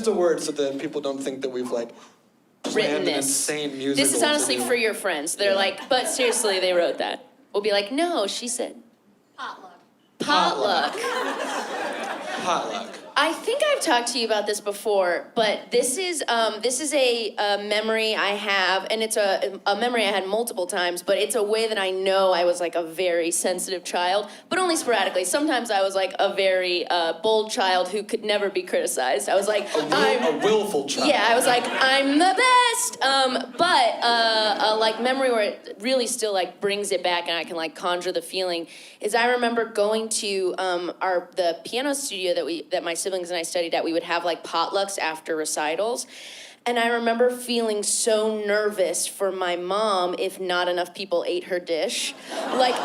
just a word so that people don't think that we've like planned an insane musical. This is honestly for your friends. They're like, but seriously, they wrote that. We'll be like, no, she said. Potluck. I think I've talked to you about this before, but this is a memory I have, and it's a memory I had multiple times, but it's a way that I know I was like a very sensitive child, but only sporadically. Sometimes I was like a very bold child who could never be criticized. I was like, a willful child. Yeah, I was like, I'm the best. But a like memory where it really still like brings it back and I can like conjure the feeling is I remember going to the piano studio that my siblings and I studied at. We would have like potlucks after recitals. And I remember feeling so nervous for my mom if not enough people ate her dish. Like,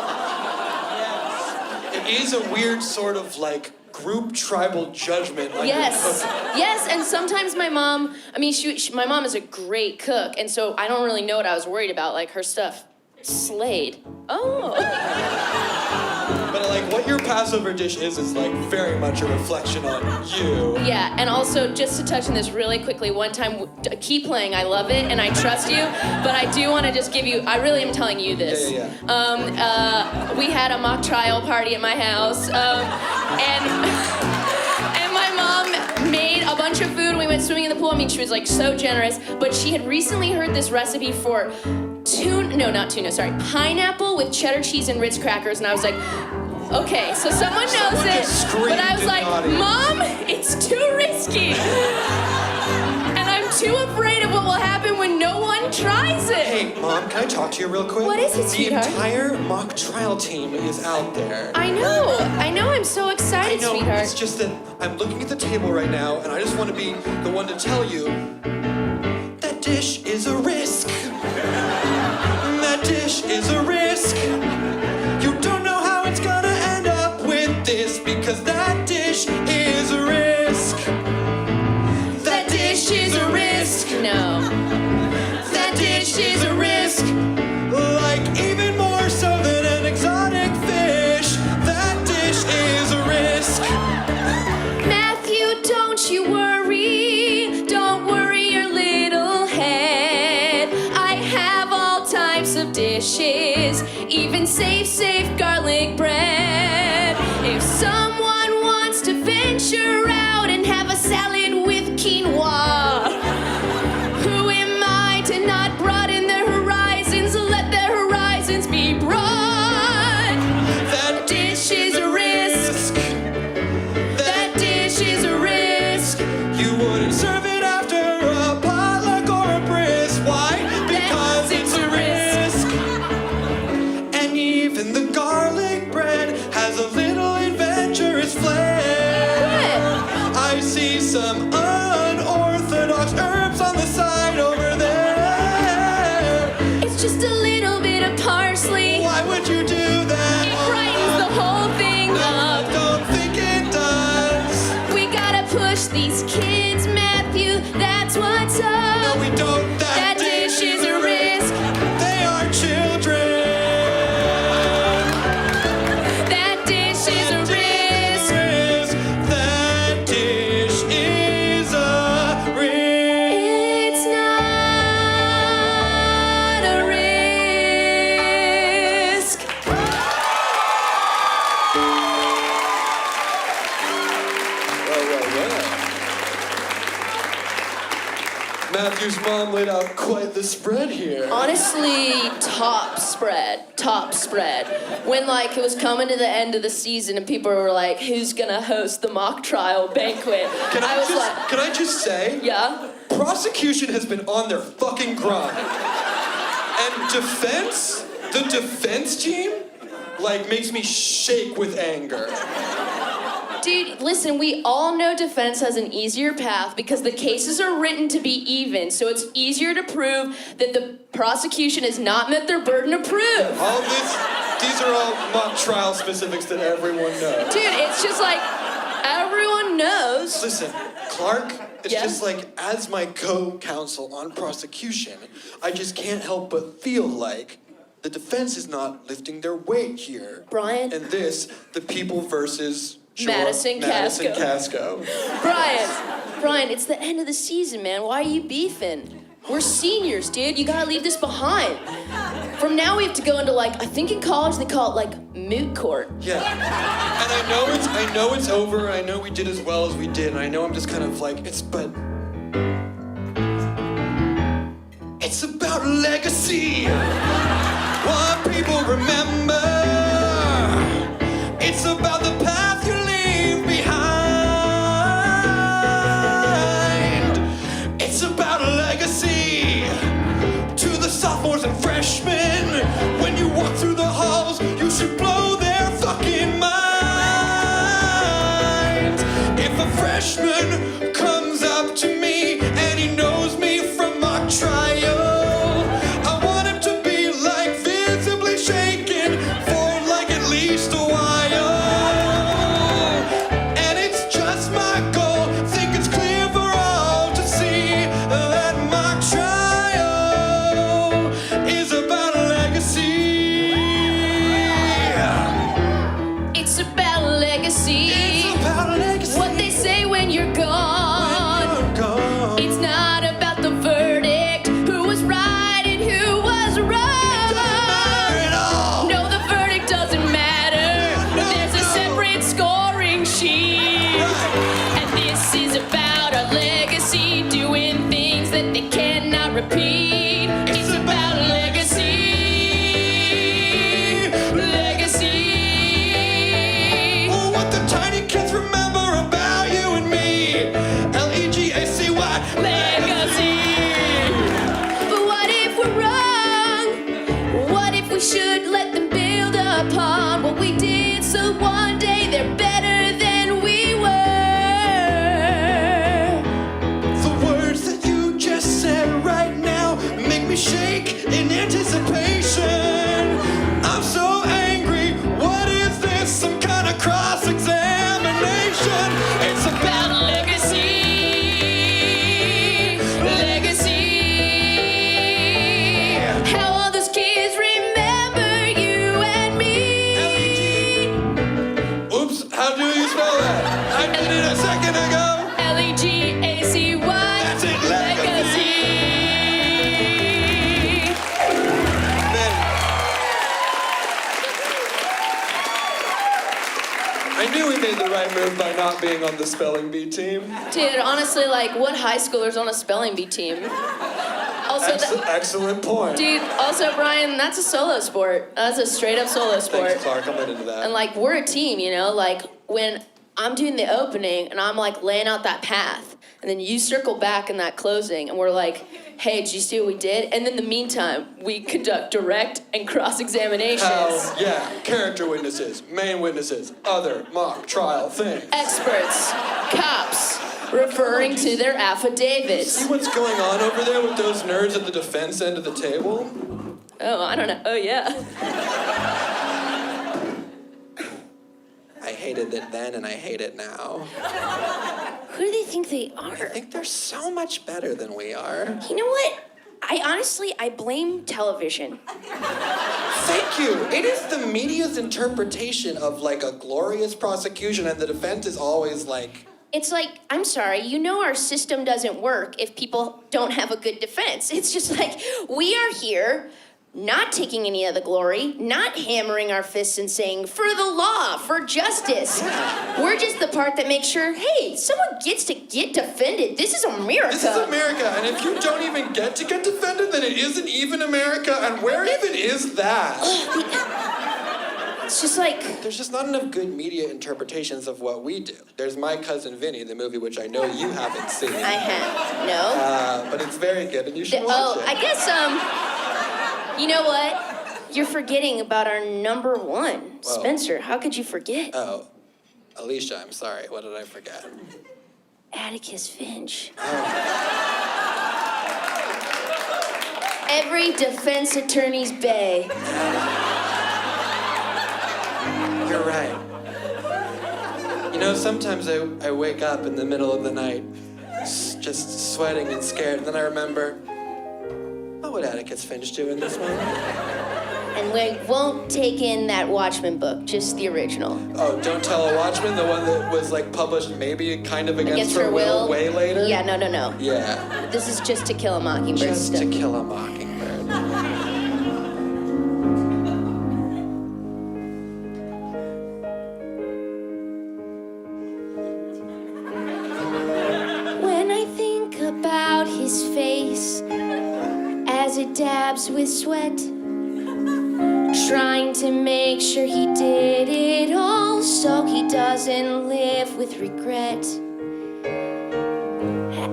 it is a weird sort of like group tribal judgment on your cooking. Yes, and sometimes my mom, I mean, my mom is a great cook, and so I don't really know what I was worried about, like her stuff slayed. Oh. But like what your Passover dish is like very much a reflection on you. Yeah, and also just to touch on this really quickly, one time, keep playing, I love it, and I trust you, but I do want to just give you, I really am telling you this. Yeah. We had a mock trial party at my house, and my mom made a bunch of food, and we went swimming in the pool. I mean, she was like so generous, but she had recently heard this recipe for pineapple with cheddar cheese and Ritz crackers, and I was like, okay, so someone knows it, but I was like, Mom, it's too risky. And I'm too afraid of what will happen when no one tries it. Hey, Mom, can I talk to you real quick? What is it, sweetheart? The entire mock trial team is out there. I know, I'm so excited, sweetheart. It's just that I'm looking at the table right now, and I just want to be the one to tell you that dish is a risk. That dish is a risk. You don't know how it's gonna end up with this because that dish is a risk. That dish is a risk. No. That dish is a risk. Like even more so than an exotic fish. That dish is a risk. Matthew, don't you worry. Don't worry your little head. I have all types of dishes, even safe garlic bread. If someone wants to venture out and have a salad with quinoa, who am I to not broaden their horizons? Let their horizons be broad. That dish is a risk. That dish is a risk. You wouldn't serve it after a potluck or a bris. Why? Because it's a risk. And even the garlic bread has a little adventurous flair. I see some unorthodox herbs on the side over there. It's just a little bit of parsley. Why would you do that? It brightens the whole thing No, up. I don't think it does. We gotta push these kids, Matthew. That's what's up. No, we don't. That dish is a risk. They are children. That dish is a risk. That dish is a risk. It's not a risk. Matthew's mom laid out quite the spread here. Honestly, top spread. When like it was coming to the end of the season and people were like, who's gonna host the mock trial banquet? Can I just say? Yeah? Prosecution has been on their fucking grind. And the defense team, like makes me shake with anger. Dude, listen, we all know defense has an easier path because the cases are written to be even, so it's easier to prove that the prosecution has not met their burden of proof. These are all mock trial specifics that everyone knows. Dude, it's just like, everyone knows. Listen, Clark, it's Yeah? just like, as my co-counsel on prosecution, I just can't help but feel like the defense is not lifting their weight here. Brian? And this, the people versus Madison Casco. Brian, it's the end of the season, man. Why are you beefing? We're seniors, dude. You gotta leave this behind. From now we have to go into I think in college they call it moot court. Yeah. And I know it's over. I know we did as well as we did. And I know I'm just kind of it's about legacy. What people remember. It's about the path you leave behind. It's about a legacy to the sophomores and freshmen. When you walk through the halls, you should blow their fucking minds. If a freshman comes up to me and he knows me from mock trial, I want him to be visibly shaken for at least a while. And it's just my goal. Think it's clear for all to see that my trial is about a legacy. It's about legacy. It's about legacy. What they say when you're gone. It's not about the verdict. Who was right and who was wrong. No, the verdict doesn't matter. There's a separate scoring sheet. And this is about our legacy, doing things that they cannot repeat. It's about legacy. Legacy. Oh, what the tiny kids remember about you and me. Legacy. Legacy. But what if we're wrong? What if we should let them build upon what we did so one day they're better than we were? The words that you just said right now make me shake in anticipation. I'm so angry. What is this? Some kind of cross-examination? It's about Legacy. Legacy. How all those kids remember you and me. Oops, how do you spell that? I did it a second ago. Legacy. That's it, legacy. Man. I knew we made the right move by not being on the spelling bee team. Dude, honestly, what high schooler's on a spelling bee team? Also, Excellent point. dude, also, Brian, that's a solo sport. That's a straight up solo sport. Thanks, Clark. I'm not into that. And we're a team, when I'm doing the opening and I'm laying out that path, and then you circle back in that closing and we're hey, did you see what we did? And in the meantime, we conduct direct and cross-examinations. Yeah, character witnesses, main witnesses, other mock trial things. Experts, cops, referring to their affidavits. See what's going on over there with those nerds at the defense end of the table? Oh, I don't know. Oh, yeah. I hated it then and I hate it now. Who do they think they are? I think they're so much better than we are. You know what? I blame television. Thank you. It is the media's interpretation of a glorious prosecution, and the defense is always It's I'm sorry, our system doesn't work if people don't have a good defense. It's just we are here not taking any of the glory, not hammering our fists and saying, for the law, for justice. We're just the part that makes sure, hey, someone gets to get defended. This is America. This is America, and if you don't even get to get defended, then it isn't even America, and where even is that? It's just There's just not enough good media interpretations of what we do. There's My Cousin Vinny, the movie which I know you haven't seen. I have. No? But it's very good, and you should watch it. I guess, you know what? You're forgetting about our number one, Spencer. How could you forget? Oh, Alicia, I'm sorry. What did I forget? Atticus Finch. Every defense attorney's bae. You're right. Sometimes I wake up in the middle of the night, just sweating and scared, and then I remember, what would Atticus Finch do in this moment? And we won't take in that Watchmen book, just the original. Oh, Don't Tell a Watchman, the one that was like published maybe kind of against her will way later? Yeah, no. Yeah. This is Just to Kill a Mockingbird. Just to Kill a Mockingbird. When I think about his face as it dabs with sweat, trying to make sure he did it all so he doesn't live with regret.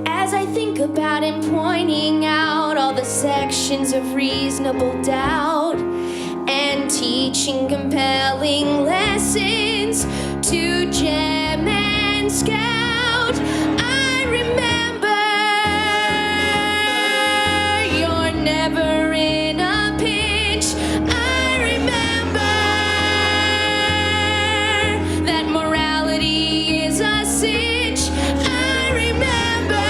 As I think about him pointing out all the sections of reasonable doubt and teaching compelling lessons to Gem and Scout, I remember you're never in a pinch. I remember that morality is a cinch. I remember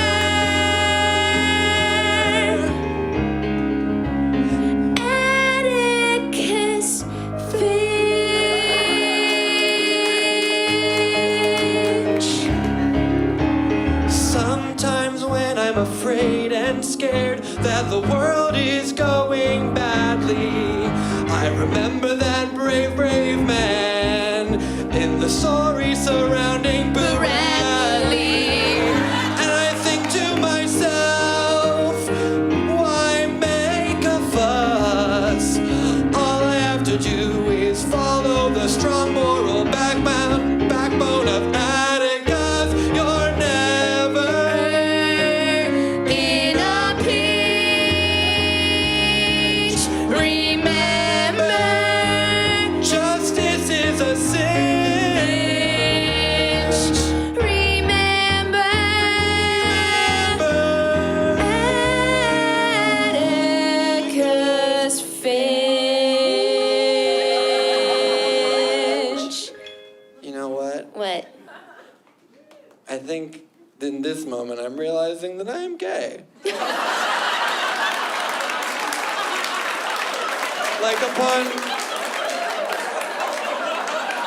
Atticus Finch. Sometimes when I'm afraid and scared that the world is going badly, I remember that brave, brave man in the story surrounding Bradley. And I think to myself, why make a fuss? All I have to do is follow the strong moral backbone of Atticus. You're never In a pinch, remember justice is a cinch. Remember Atticus Finch. You know what? What? I think in this moment I'm realizing that I am gay. Like upon...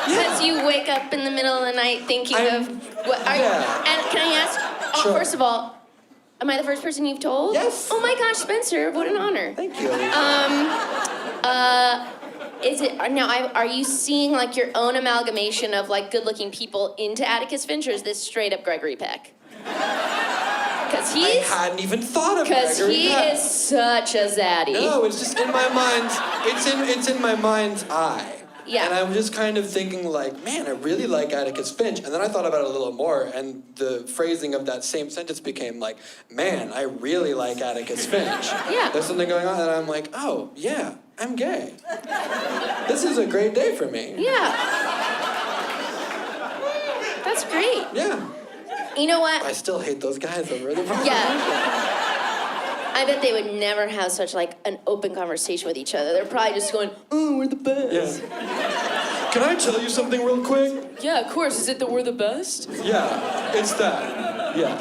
Because you wake up in the middle of the night thinking I'm- of what are you? yeah. And can I ask? Sure. First of all, am I the first person you've told? Yes. Oh my gosh, Spencer! What an honor. Thank you. Is it now? Are you seeing like your own amalgamation of like good-looking people into Atticus Finch, or is this straight up Gregory Peck? Because I hadn't even thought of Gregory he Peck. is such a zaddy. No, it's just in my mind. It's in my mind's eye. Yeah. And I'm just kind of thinking like, man, I really like Atticus Finch. And then I thought about it a little more, and the phrasing of that same sentence became like, man, I really like Atticus Finch. Yeah. There's something going on, and I'm like, oh, yeah, I'm gay. This is a great day for me. Yeah. That's great. Yeah. You know what? I still hate those guys over the phone. Yeah. I bet they would never have such like an open conversation with each other. They're probably just going, "Oh, we're the best." Yeah. Can I tell you something real quick? Yeah, of course. Is it that we're the best? Yeah, it's that. Yeah.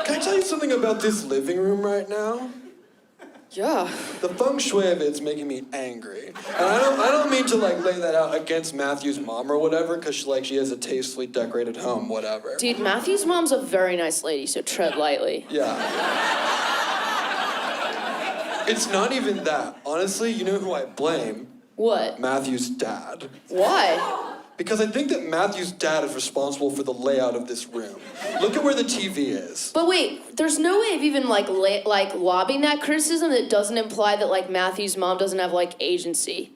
Can I tell you something about this living room right now? Yeah. The feng shui of it's making me angry. And I don't mean to like lay that out against Matthew's mom or whatever, because she has a tastefully decorated home, whatever. Dude, Matthew's mom's a very nice lady, so tread lightly. Yeah. It's not even that. Honestly, you know who I blame? What? Matthew's dad. Why? Because I think that Matthew's dad is responsible for the layout of this room. Look at where the TV is. But wait, there's no way of even like lobbying that criticism that doesn't imply that like Matthew's mom doesn't have like agency.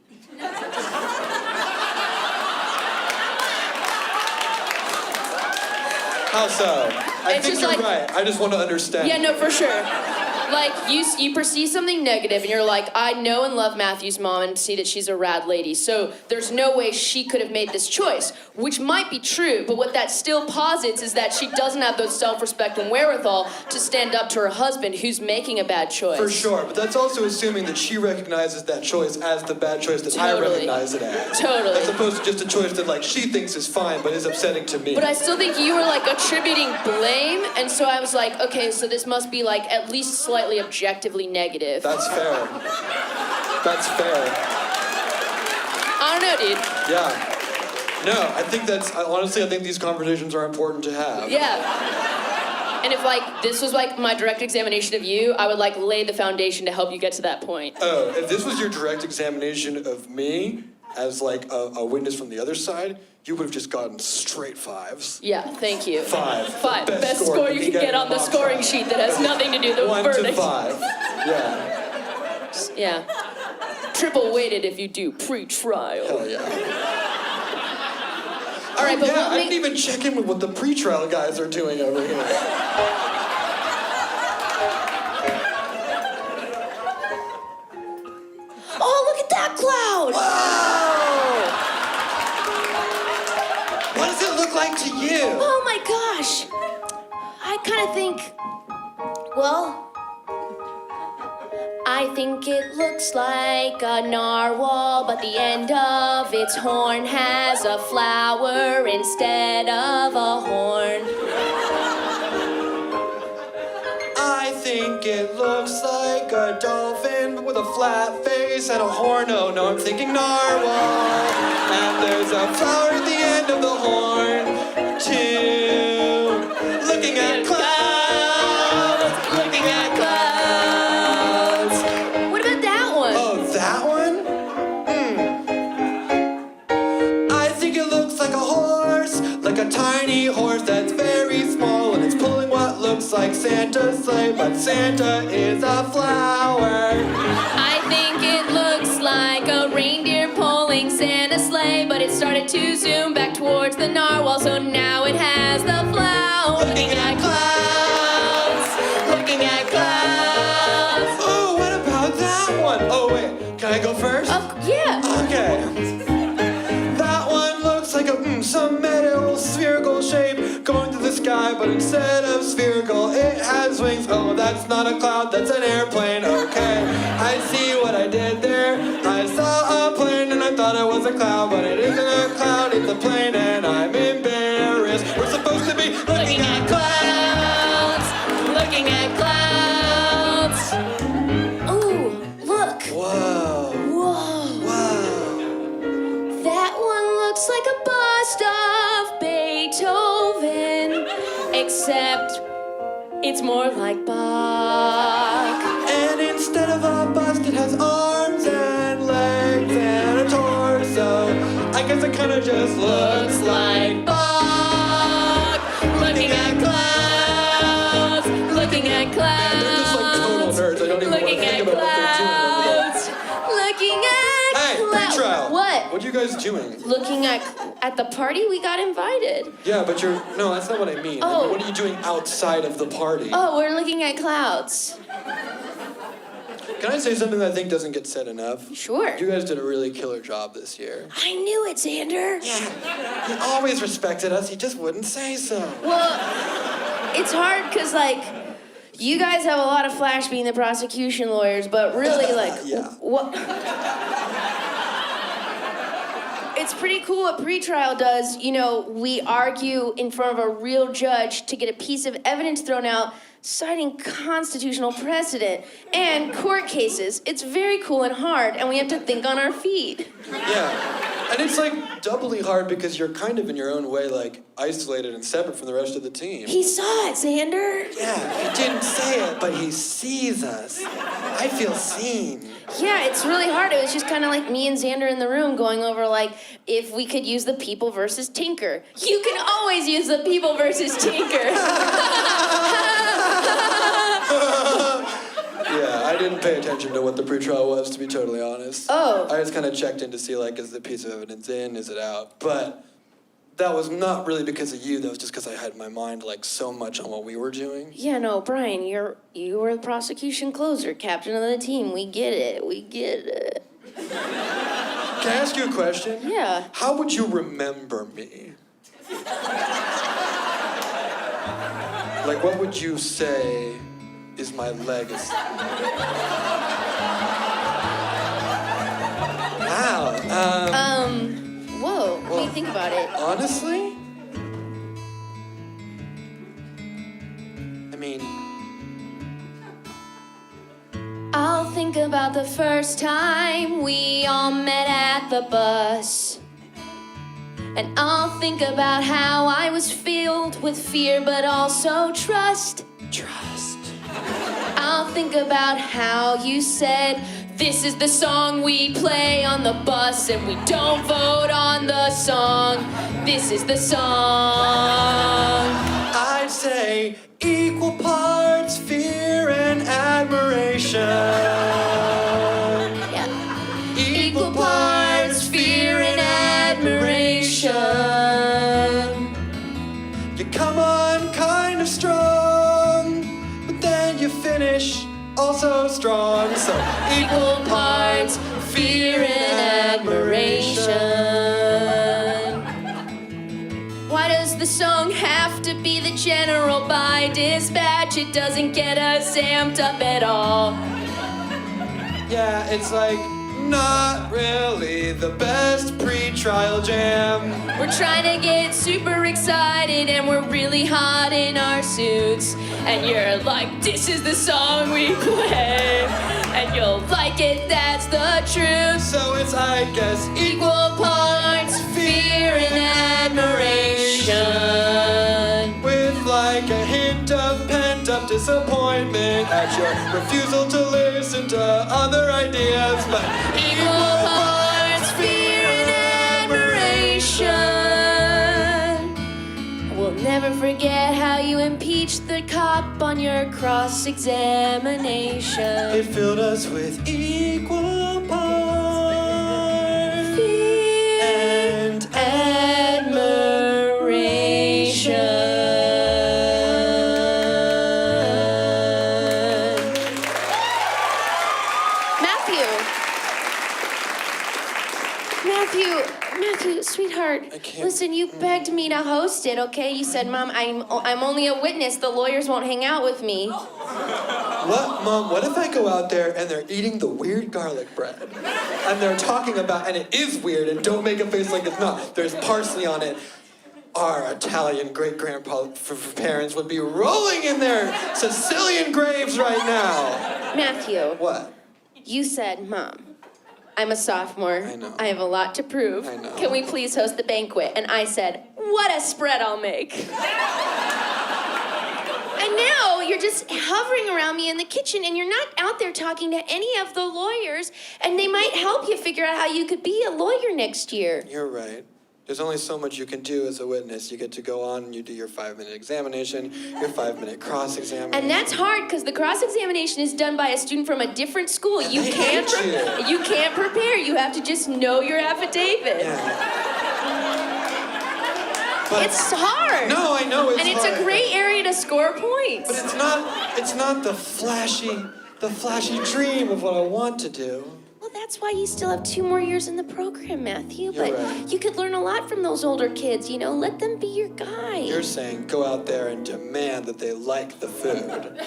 How so? I It's think just you're like- right. I just want to understand. Yeah, no, for sure. Like, you perceive something negative, and you're like, I know and love Matthew's mom and see that she's a rad lady, so there's no way she could have made this choice, which might be true, but what that still posits is that she doesn't have those self-respect and wherewithal to stand up to her husband who's making a bad choice. For sure, but that's also assuming that she recognizes that choice as the bad choice that I recognize it as. Totally. As opposed to just a choice that, like, she thinks is fine, but is upsetting to me. But I still think you were, like, attributing blame, and so I was like, okay, so this must be, like, at least slightly objectively negative. That's fair. That's fair. I don't know, dude. Yeah. No, I think honestly, I think these conversations are important to have. Yeah. And if, like, this was, like, my direct examination of you, I would, like, lay the foundation to help you get to that point. Oh, if this was your direct examination of me as, like, a witness from the other side, you would have just gotten straight 5s. Yeah, thank you. 5. 5. Best score you can get on the scoring sheet that has nothing to do with the 1 verdict. to 5. Yeah. Yeah. Triple weighted if you do pre-trial. Hell yeah. All right, but yeah, we'll I didn't even check in with what the pre-trial guys are doing over here. Oh, look at that cloud! Whoa! What does it look like to you? Oh my gosh! I kind of think, well, I think it looks like a narwhal, but the end of its horn has a flower instead of a horn. I think it looks like a dolphin with a flat face and a horn. Oh no, I'm thinking narwhal. And there's a flower at the end of the horn, too. Looking at clouds, looking at clouds. What about that one? Oh, that one? I think it looks like a horse, like a tiny horse that's very small, and it's pulling what looks like Santa's sleigh, but Santa is a flower. I think it looks like a reindeer pulling Santa's sleigh, but it started to zoom back towards the narwhal, so now it has the flower. Looking at clouds, looking at clouds. Oh, what about that one? Oh, wait, can I go first? Yeah. Okay. That one looks like some metal spherical shape going through the sky, but instead of spherical, it has wings. Oh, that's not a cloud, that's an airplane. Okay, I see what I did there. I saw a plane and I thought it was a cloud, but it isn't a cloud, it's a plane, and I'm embarrassed. We're supposed to be looking at clouds, looking at clouds. Ooh, look. Whoa. Whoa. Whoa. That one looks like a bust of Beethoven, except it's more like Bach. And instead of a bust, it has arms and legs and a torso. I guess it kind of just looks like Bach. Looking at clouds, looking at clouds. Man, they're just like total nerds. I don't even want to Looking think at about what they're clouds. Looking at Hey, clouds. pre-trial. What? What are you guys doing? Looking at the party we got invited. Yeah, but no, that's not what I mean. I Oh. mean, what are you doing outside of the party? Oh, we're looking at clouds. Can I say something that I think doesn't get said enough? Sure. You guys did a really killer job this year. I knew it, Xander. Yeah, he always respected us. He just wouldn't say so. Well, it's hard because, like, you guys have a lot of flash being the prosecution lawyers, but really, like, Yeah. what? It's pretty cool what pretrial does. You know, we argue in front of a real judge to get a piece of evidence thrown out, citing constitutional precedent and court cases. It's very cool and hard, and we have to think on our feet. Yeah. And it's like doubly hard because you're kind of in your own way like isolated and separate from the rest of the team. He saw it, Xander. Yeah, he didn't say it, but he sees us. I feel seen. Yeah, it's really hard. It was just kind of like me and Xander in the room going over, like, if we could use the people versus Tinker. You can always use the people versus Tinker. Yeah, I didn't pay attention to what the pretrial was, to be totally honest. Oh. I just kind of checked in to see, like, is the piece of evidence in, is it out? But that was not really because of you. That was just because I had my mind like so much on what we were doing. Yeah, no, Brian, you were the prosecution closer, captain of the team. We get it. We get it. Can I ask you a question? Yeah. How would you remember me? Like, what would you say is my legacy? Wow. Whoa, what do you think about it? Honestly? I mean, I'll think about the first time we all met at the bus. And I'll think about how I was filled with fear but also trust. trust. I'll think about how you said, this is the song we play on the bus and we don't vote on the song. This is the song. I'd say equal parts fear and admiration. Yeah. Equal parts fear and admiration. You come on kind of strong, but then you finish also strong. So Equal parts fear and admiration. Why does the song have to be the general by dispatch? It doesn't get us amped up at all. yeah, it's like not really the best pre-trial jam. We're trying to get super excited and we're really hot in our suits. And you're like, this is the song we play. And you'll like it, that's the truth. So it's, I guess, Equal parts fear and admiration. with like a hint of pent-up disappointment at your refusal to listen to other ideas, but Equal parts fear and admiration. We'll never forget how you impeached the cop on your cross-examination. it filled us with equal parts Fear and Matthew, sweetheart. I can't- Listen, you begged me to host it, okay? You said, Mom, I'm only a witness. The lawyers won't hang out with me. What, Mom, what if I go out there and they're eating the weird garlic bread? And they're talking about, and it is weird, and don't make a face like it's not. There's parsley on it. Our Italian great-grandparents would be rolling in their Sicilian graves right now. Matthew, What? you said, Mom, I'm a sophomore. I know. I have a lot to prove. I know. Can we please host the banquet? And I said, what a spread I'll make. And now you're just hovering around me in the kitchen and you're not out there talking to any of the lawyers, and they might help you figure out how you could be a lawyer next year. You're right. There's only so much you can do as a witness. You get to go on and you do your 5-minute examination, your 5-minute cross-examination. And that's hard because the cross-examination is done by a student from a different school. And You they can't hate you can't prepare. You have to just know your affidavit. Yeah. But It's hard. no, I know it's And it's hard. a great area to score points. But it's not the flashy dream of what I want to do. Well, that's why you still have 2 more years in the program, Matthew. You're But right. you could learn a lot from those older kids, you know. Let them be your guide. You're saying go out there and demand that they like the food.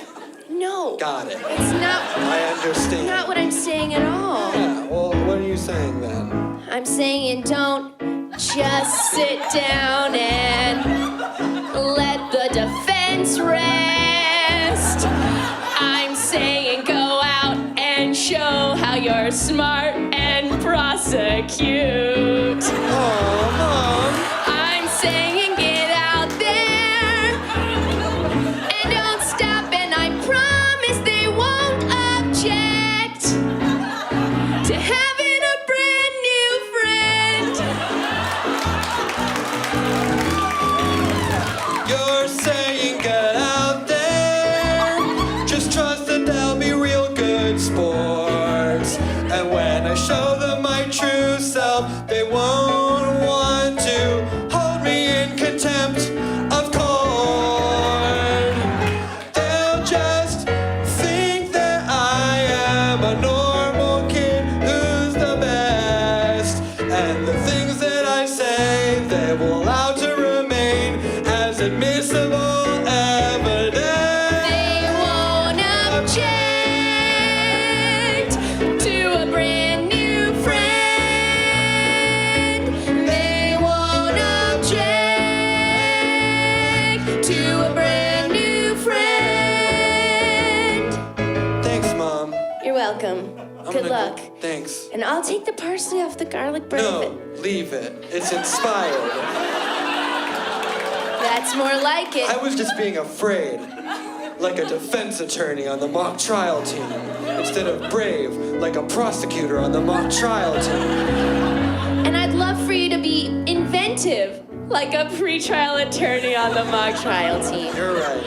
No. Got it. It's I understand. not what I'm saying at all. Yeah, well, what are you saying then? I'm saying don't just sit down and let the defense rest. I'm saying go out and show how you're smart and prosecute. Oh, Mom. I'm saying get out there and don't stop, and I promise they won't object to having a brand new friend. You're saying get out there. Just trust that they'll be real good sports. And when I show them my true self, they won't want to welcome. Good luck. Thanks. And I'll take the parsley off the garlic bread. No, leave it. It's inspired. That's more like it. I was just being afraid. Like a defense attorney on the mock trial team. Instead of brave, like a prosecutor on the mock trial team. And I'd love for you to be inventive, like a pre-trial attorney on the mock trial team. You're right.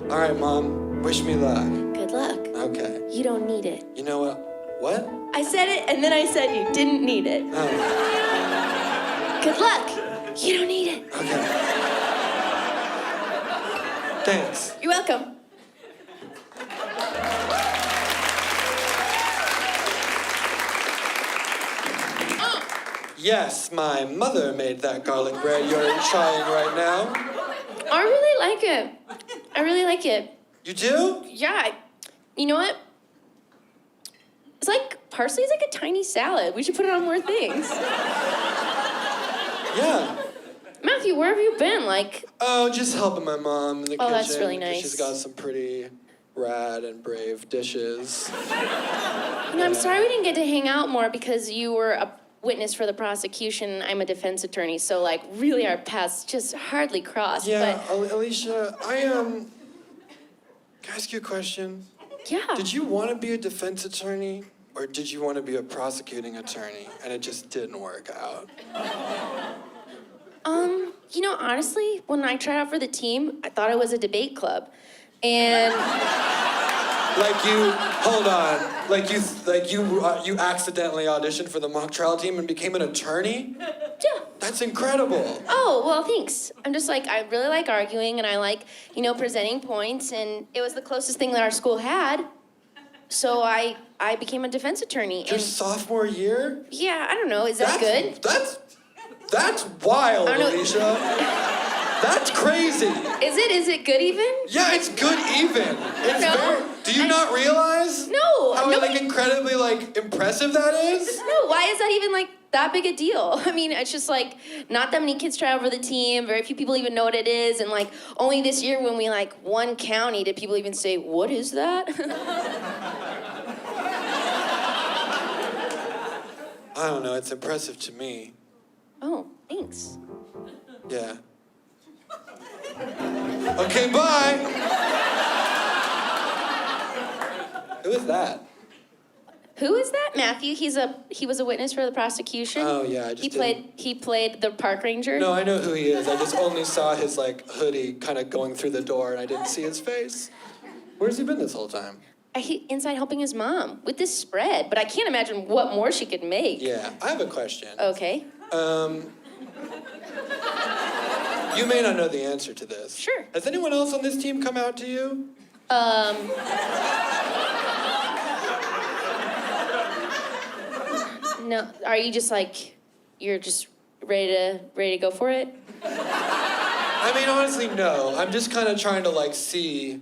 All right, Mom. Wish me luck. Good luck. Okay. You don't need it. You know what? What? I said it, and then I said you didn't need it. Oh. Good luck. You don't need it. Okay. Thanks. You're welcome. Yes, my mother made that garlic bread you're trying right now. I really like it. I really like it. You do? Yeah. You know what? It's like, parsley is like a tiny salad. We should put it on more things. Yeah. Matthew, where have you been? Like, Oh, just helping my mom in the kitchen. Oh, that's really nice. She's got some pretty rad and brave dishes. I'm sorry we didn't get to hang out more because you were a witness for the prosecution. I'm a defense attorney, so like really our paths just hardly crossed. Yeah, But Alicia, can I ask you a question? yeah. Did you want to be a defense attorney, or did you want to be a prosecuting attorney, and it just didn't work out? Honestly, when I tried out for the team, I thought it was a debate club. And You accidentally auditioned for the mock trial team and became an attorney? yeah. That's incredible. Oh, well, thanks. I'm just like, I really like arguing and I like, presenting points, and it was the closest thing that our school had. So I became a defense attorney. Your sophomore year? Yeah, I don't know. Is that good? That's wild, I don't know. Alicia. That's crazy. Is it good even? Yeah, it's good even. It's No, do you not realize? No. How nobody- incredibly impressive that is? No, why is that even that big a deal? I mean, it's just not that many kids try out for the team. Very few people even know what it is. And only this year when we won county did people even say, what is that? I don't know, it's impressive to me. Oh, thanks. Yeah. Okay, bye. Who is that? Who is that? Matthew. He was a witness for the prosecution. Oh yeah, I just He played the park ranger. No, I know who he is. I just only saw his hoodie kind of going through the door, and I didn't see his face. Where's he been this whole time? Inside helping his mom with this spread, but I can't imagine what more she could make. Yeah, I have a question. Okay. You may not know the answer to this. Sure. Has anyone else on this team come out to you? No. Are you just you're just ready to go for it? I mean, honestly, no. I'm just kind of trying to see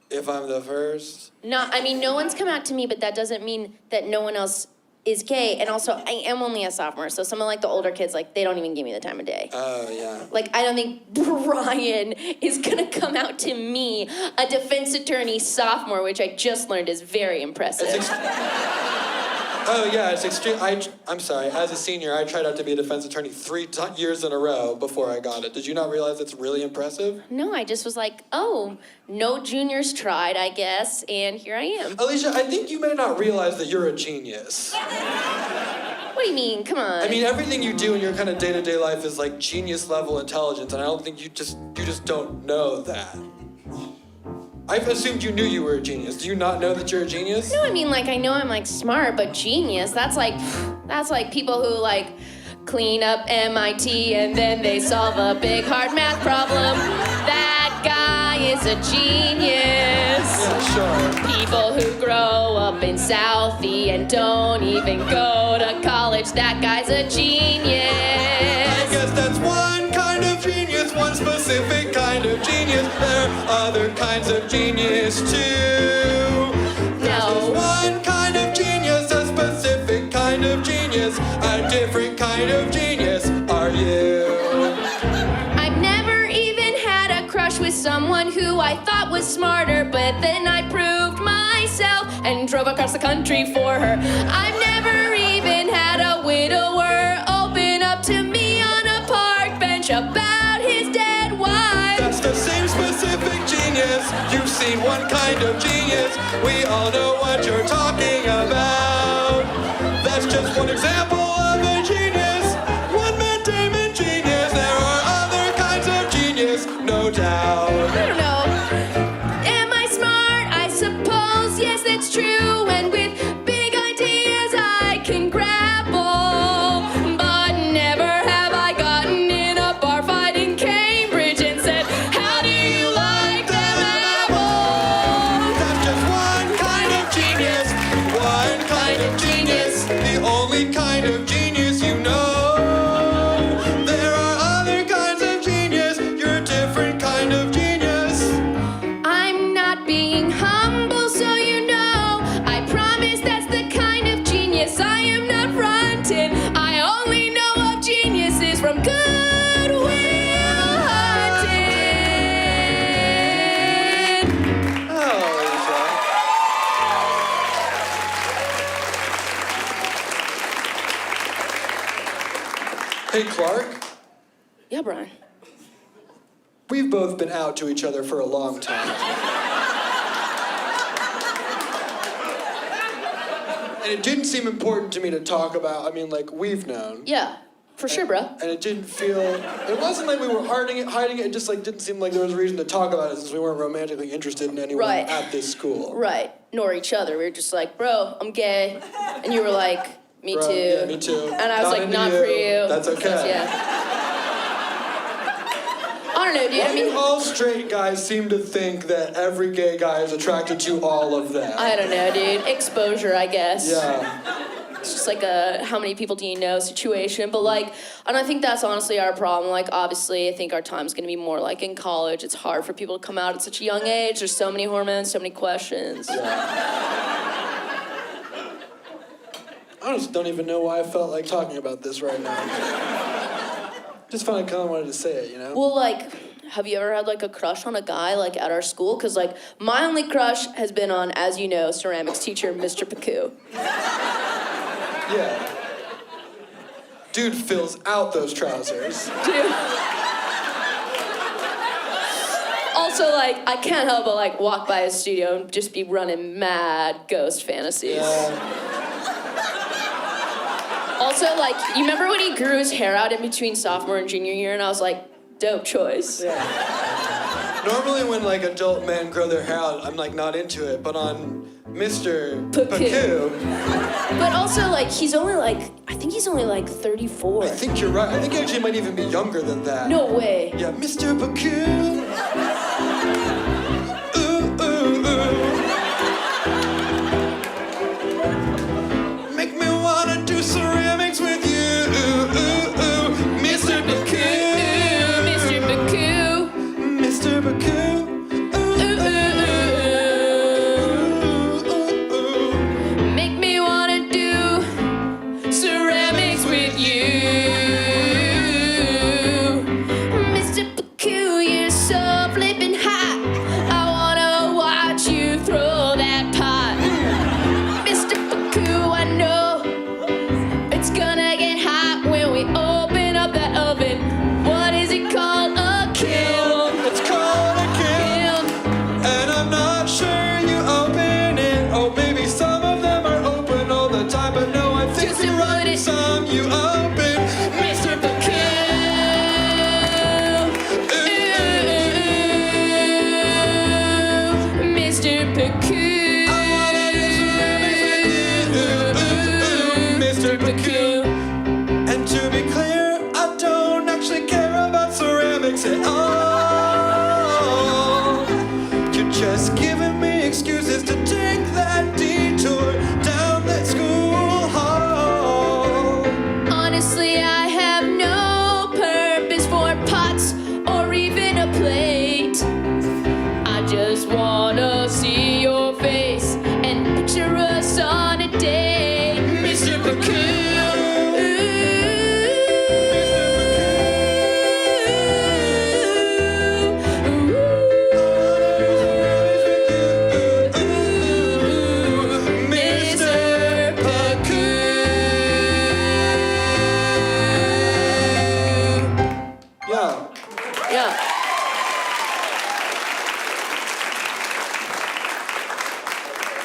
if I'm the first. No, I mean, no one's come out to me, but that doesn't mean that no one else is gay. And also, I am only a sophomore, so some of the older kids, they don't even give me the time of day. Oh, yeah. I don't think Brian is gonna come out to me, a defense attorney sophomore, which I just learned is very impressive. Oh, yeah, it's extreme. I'm sorry, as a senior, I tried out to be a defense attorney 3 years in a row before I got it. Did you not realize it's really impressive? No, I just was oh, no juniors tried, I guess, and here I am. Alicia, I think you may not realize that you're a genius. What do you mean? Come on. I mean, everything you do in your kind of day-to-day life is genius level intelligence, and I don't think you just don't know that. I've assumed you knew you were a genius. Do you not know that you're a genius? No, I mean, I know I'm smart, but genius, that's like people who clean up MIT and then they solve a big hard math problem. That guy is a genius. Yeah, sure. People who grow up in Southie and don't even go to college, that guy's a genius. I guess that's one kind of genius, one specific kind of genius. There are other kinds of genius too. There's one kind of genius, a specific kind of genius. A different kind of genius are you. I've never even had a crush with someone who I thought was smarter, but then I proved myself and drove across the country for her. I've never even had a widower open up to me on a park bench about his dead wife. That's the same specific genius. You've seen one kind of genius. We all know what you're talking about. That's just one example of a genius. One man, Damon, genius. There are other kinds of genius, no doubt. I don't know. Am I smart? I suppose, yes, that's true. And with big ideas I can grapple. But never have I gotten in a bar fight in Cambridge and said, how do you like them apples? That's just one kind of genius. One kind of genius. The only kind of genius you know. There are other kinds of genius. You're a different kind of genius. I'm not being humble, so you know. I promise that's the kind of genius. I am not fronting. I only know of geniuses from Good Will Hunting. Oh, Lisa. Hey, Clark. Yeah, Brian. We've both been out to each other for a long time. And it didn't seem important to me to talk about, we've known. Yeah, for sure, bro. And it didn't feel, it wasn't like we were hiding it just didn't seem like there was a reason to talk about it since we weren't romantically interested in anyone Right. at this school. Right, nor each other. We were just like, bro, I'm gay. And you were like, me Bro, too. yeah, me too. And I was like, into not for you. That's okay. Yeah. I don't know, dude. Why do all straight guys seem to think that every gay guy is attracted to all of them? I don't know, dude. Exposure, I guess. Yeah. It's just like a how many people do you know situation. But and I think that's honestly our problem. Obviously, I think our time's gonna be more like in college. It's hard for people to come out at such a young age. There's so many hormones, so many questions. Yeah. I just don't even know why I felt like talking about this right now. Just kind of wanted to say it, you know? Well, have you ever had a crush on a guy at our school? Because my only crush has been on, as you know, ceramics teacher Mr. Pacu. Yeah. Dude fills out those trousers. Dude. Also, I can't help but walk by his studio and just be running mad ghost fantasies. Also, you remember when he grew his hair out in between sophomore and junior year, and I was like, dope choice. Yeah. Normally when adult men grow their hair out, I'm not into it, but on Mr. Pacu. But also, he's only I think he's only 34. I think you're right. I think he actually might even be younger than that. No way. Yeah, Mr. Pacu. Ooh, ooh, ooh. Make me wanna do ceramics with you. Ooh, ooh, ooh. Mr. Pacu. Mr. Pacu. Mr. Pacu. Make me wanna do ceramics with you. Mr. Pacu, you're so flippin'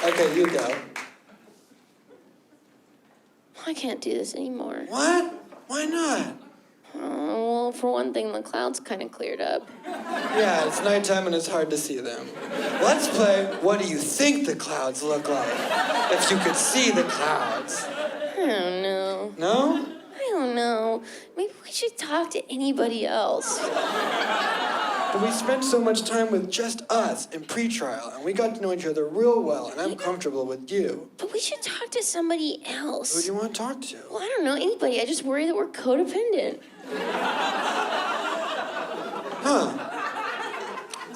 Okay, you go. I can't do this anymore. What? Why not? Well, for one thing, the clouds kind of cleared up. Yeah, it's nighttime and it's hard to see them. Let's play What Do You Think the Clouds Look Like? If you could see the clouds. I don't know. No? I don't know. Maybe we should talk to anybody else. But we spent so much time with just us in pretrial, and we got to know each other real well, and I'm comfortable with you. But we should talk to somebody else. Who do you want to talk to? Well, I don't know, anybody. I just worry that we're codependent. Huh.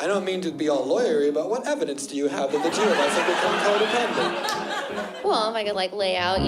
I don't mean to be all lawyery, but what evidence do you have that the two of us have become codependent? Well, if I could, lay out,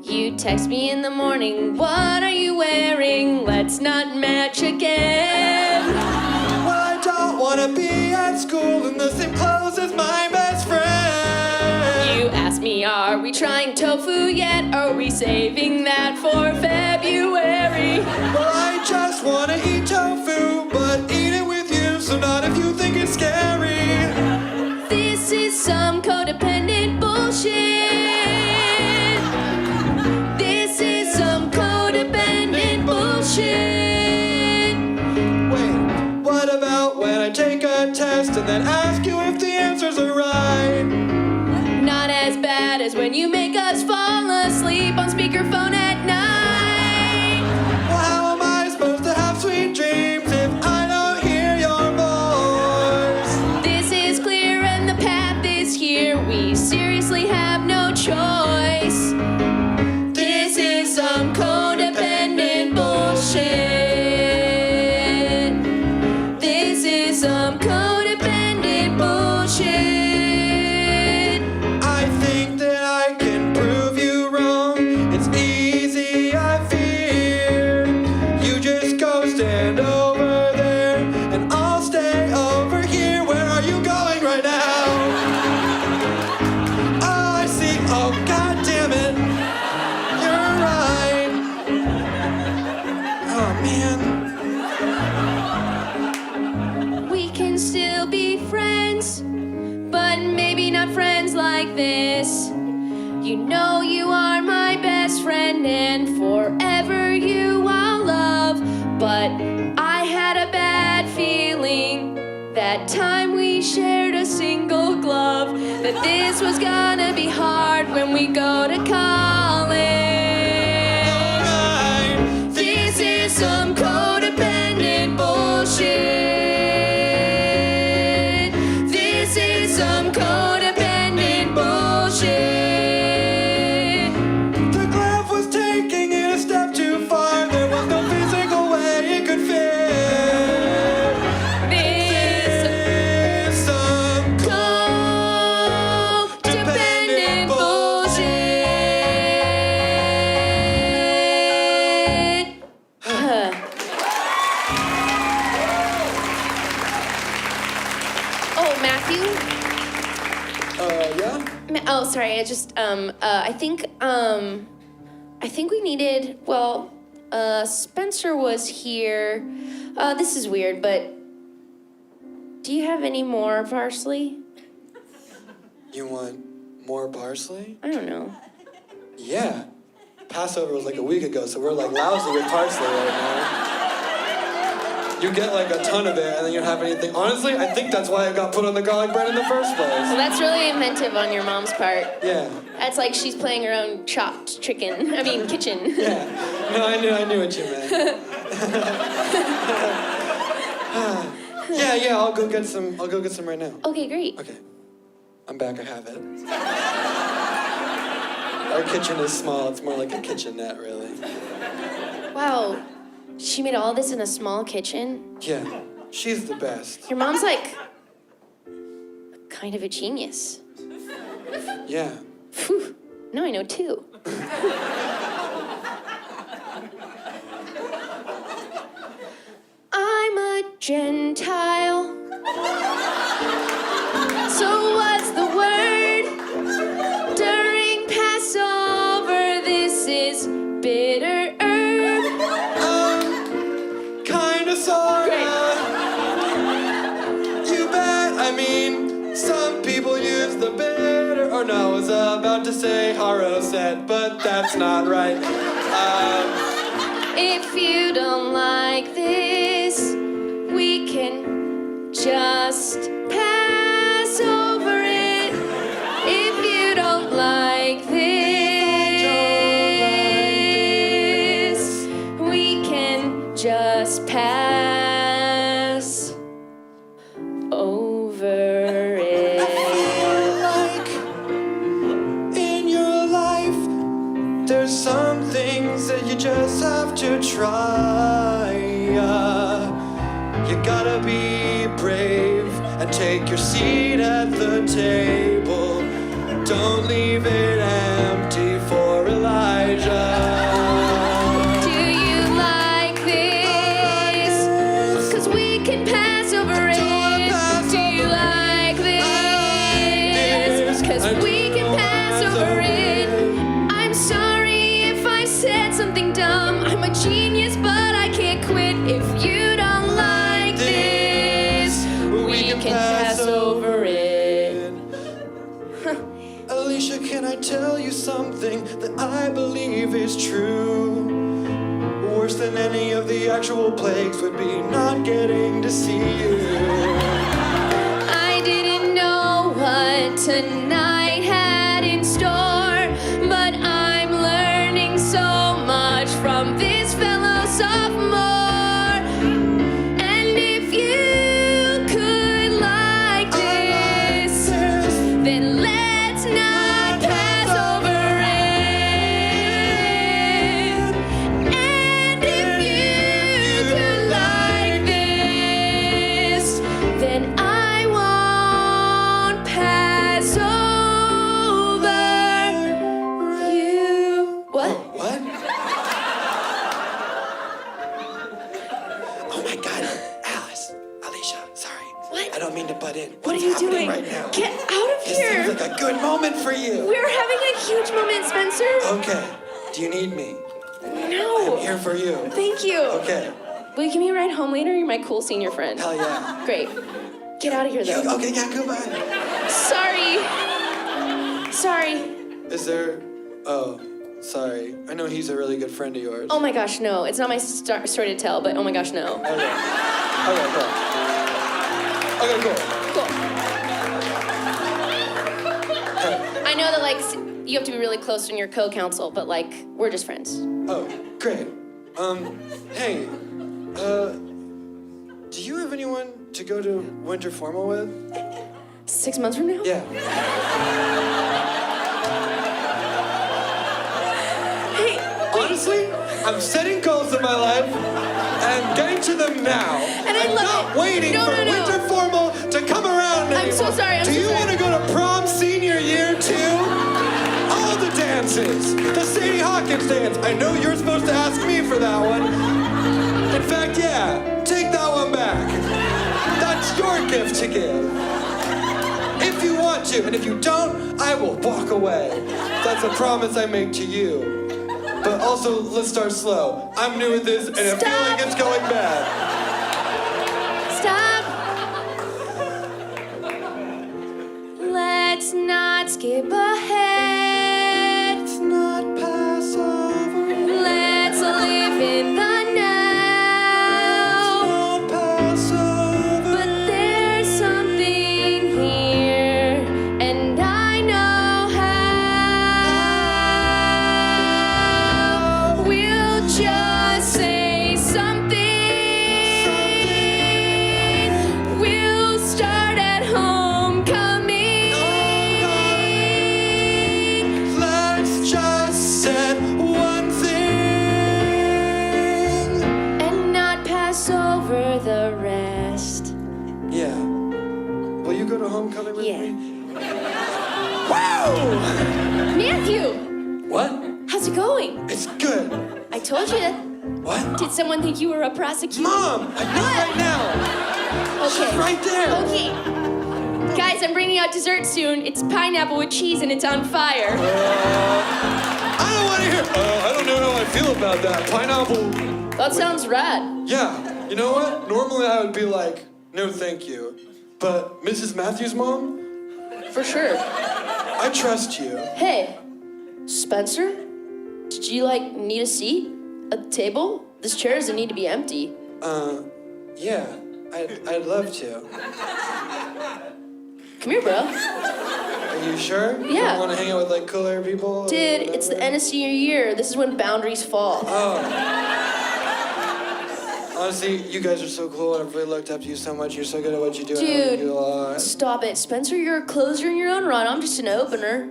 You text me in the morning, what are you wearing? Let's not match again. Well, I don't want to be at school in the same clothes as my best friend. You ask me, are we trying tofu yet? Are we saving that for February? Well, I just want to eat tofu, but eat it with you, so not if you think it's scary. This is some codependent bullshit. This is some codependent bullshit. Wait, what about when I take a test and then ask you if the answers are right? Not as bad as when you make us fall asleep on speakerphone at night. Well, how am I supposed to have sweet dreams if I don't hear your voice? This is clear and the path is here. We seriously have no choice. This is some codependent bullshit. This is some codependent bullshit. I think that I can prove you wrong. It's easy, I fear. You just go stand over there, and I'll stay over here. Where are you going right now? Oh, I see. Oh, God damn it. You're right. Oh, man. We can still be friends, but maybe not friends like this. You know you are my best friend, and forever you I'll love. But I had a bad feeling that time we shared a single glove, that this was gonna be hard when we go to college. Alright. This is some codependent bullshit. This is some codependent bullshit. The glove was taking it a step too far. There was no physical way it could fit. This Is some codependent bullshit. Oh, Matthew? Yeah? Oh, sorry. I just I think we needed. Well, Spencer was here. This is weird, but do you have any more parsley? You want more parsley? I don't know. Yeah. Passover was like a week ago, so we're like lousy with parsley right now. You get like a ton of it, and then you don't have anything. Honestly, I think that's why it got put on the garlic bread in the first Well, place. that's really inventive on your mom's part. Yeah. That's like she's playing her own chopped chicken. I mean, kitchen. Yeah. No, I knew what you meant. Yeah, I'll go get some right now. Okay, great. Okay. I'm back, I have it. Our kitchen is small, it's more like a kitchenette, really. Wow. She made all this in a small kitchen? Yeah, she's the best. Your mom's like kind of a genius. Yeah. Phew. Now I know two. I'm a Gentile. So what's the word? During Passover, this is bitter herb. Kinda, sorta. Great. I mean, some people use the bitter, or no, I was about to say Haro said, but that's not right. If you don't like this, we can just pass over it. If you don't like this, we can just pass over it. Like in your life, there's some things that you just have to try. You gotta be brave and take your seat at the table. Don't leave it empty for Elijah. Do you like this? 'Cause we can pass over it. Do you like this? 'Cause we can pass over it. I'm sorry if I said something dumb. I'm a genius, but I can't quit. If you don't like this, we can pass over it. Alicia, can I tell you something that I believe is true? Worse than any of the actual plagues would be not getting to see you. I didn't know what tonight had in store, but I'm learning so much from this fellow sophomore. And if you could like this, then let's not pass over it. And if you could like this, then I won't pass over you. What? What? Oh my God, Alice, Alicia, sorry. What? I don't mean to butt in. What are What's you happening doing? right now? Get out of This here. seems like a good moment for you. We're having a huge moment, Spencer. Okay, do you need me? No. I'm here for you. Thank you. Okay, Will you give me a ride home later? You're my cool senior friend. hell yeah. Great. Get out of here, though. Okay, yeah, goodbye. Sorry. Sorry. Is there, oh, sorry. I know he's a really good friend of yours. Oh my gosh, no. It's not my story to tell, but oh my gosh, no. Okay, cool. Okay, cool. Cool. I know that, like, you have to be really close when you're co-counsel, but, like, we're just friends. Oh, great. Hey, do you have anyone to go to winter formal with? 6 months from now? Yeah. Hey, Honestly, I'm setting goals in my life and getting to them now. And I I'm love not it. waiting No, for no, no. winter formal to come around anymore. I'm so sorry, Do you want to go to prom senior year too? All the dances. The Sadie Hawkins dance. I know you're supposed to ask me for that one. In fact, yeah, take that one back. That's your gift to give. If you want to, and if you don't, I will walk away. That's a promise I make to you. But also, let's start slow. I'm new at this, and I feel like it's going bad. stop. Let's not skip ahead. Let's not pass over. Let's live in the now. Not pass over. But there's something here, and I know how. We'll just say something. We'll start at homecoming. Let's just set one thing. And not pass over the rest. Yeah. Will you go to homecoming with Yeah. me? Wow! Matthew, What? how's it going? It's good. I told you. What? Did someone think you were a prosecutor? Mom, I know right now. Okay. She's right there. Okay. Guys, I'm bringing out dessert soon. It's pineapple with cheese and it's on fire. I don't want to hear. I don't know how I feel about that. Pineapple. That sounds rad. Yeah. You know what? Normally I would be like, no, thank you. But Mrs. Matthews' mom, For sure. I trust you. Hey, Spencer? Did you, need a seat? A table? This chair doesn't need to be empty. Yeah, I'd love to. Come here, bro. Are you sure? You Yeah. don't want to hang out with, cooler people? Dude, it's the end of senior year. This is when boundaries fall. Honestly, you guys are so cool, and I've really looked up to you so much. You're so good at what you do. and I love you a Dude, lot. stop it. Spencer, you're a closer in your own right. I'm just an opener.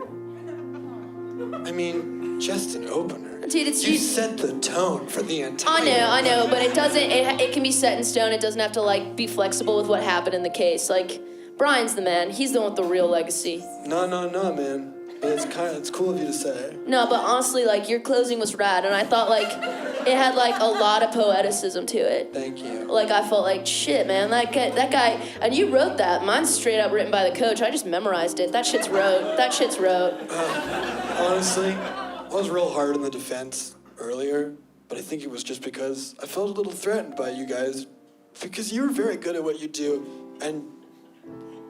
I mean, just an opener. Dude, it's You set the tone for the entire... I know, but it doesn't, it can be set in stone. It doesn't have to, be flexible with what happened in the case. Brian's the man. He's the one with the real legacy. No, man. But it's cool of you to say. No, but honestly, your closing was rad, and I thought, it had, a lot of poeticism to it. Thank you. I felt shit, man, that guy, and you wrote that. Mine's straight up written by the coach. I just memorized it. That shit's wrote. Honestly, I was real hard on the defense earlier, but I think it was just because I felt a little threatened by you guys, because you were very good at what you do, and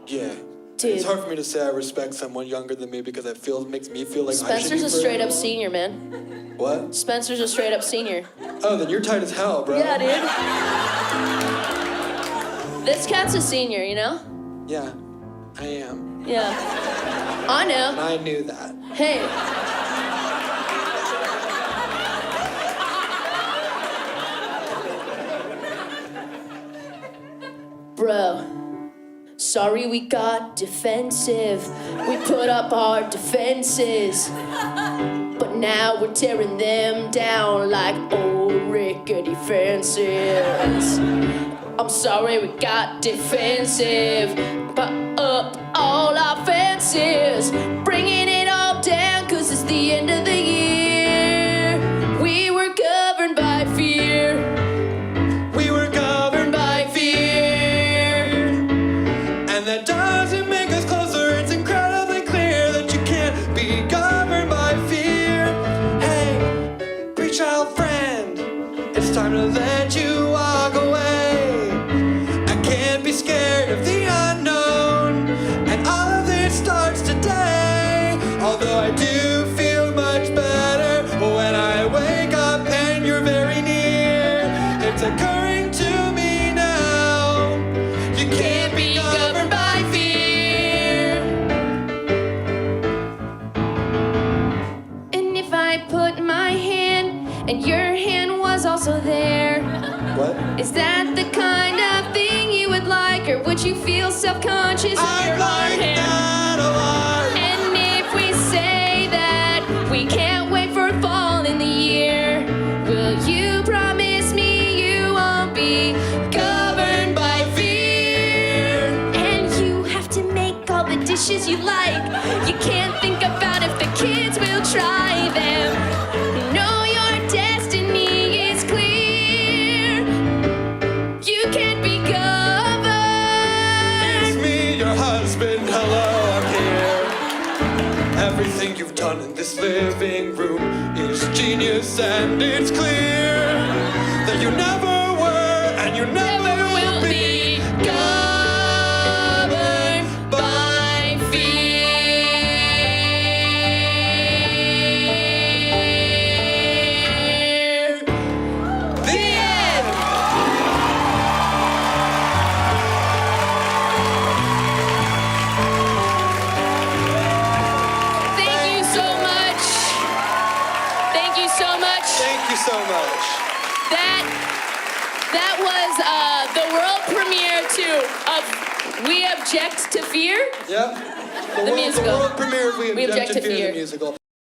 yeah. Dude. It's hard for me to say I respect someone younger than me because it makes me feel like Spencer's I should a be straight up senior, man. What? Spencer's a straight up senior. Oh, then you're tight as hell, bro. Yeah, dude. This cat's a senior, you know? Yeah, I am. Yeah. I know. And I knew that. Hey. Bro. Sorry we got defensive. We put up our defenses. But now we're tearing them down like old rickety fences. I'm sorry we got defensive. Put up all our fences. Bringing it all down 'cause it's the end of the year. We were governed by fear. We were governed by fear. And that doesn't make us closer. It's incredibly clear that you can't be governed by fear. Hey, pre-child friend, it's time to let you walk away. I can't be scared of the unknown, and all of this starts today. Although I do feel much better when I wake up and you're very near. It's occurring to me now. You can't be governed by fear. And if I put my hand and your hand was also there, What? is that the kind of thing you would like, or would you feel self-conscious of I your like own hand? that a lot. And if we say that we can't wait for fall in the year, will you promise me you won't be governed by fear? And you have to make all the dishes you like. You can't think about if the kids will try them. No, your destiny is clear. You can't be governed. It's me, your husband. Hello, I'm here. Everything you've done in this living room is genius, and it's clear that you never were and you never will be governed by fear. The end. Thank you so much. Thank you so much. Thank you so much. That was the world premiere of We Object to Fear. Yep. The musical. The world premiere of We Object to Fear, the Fear. musical.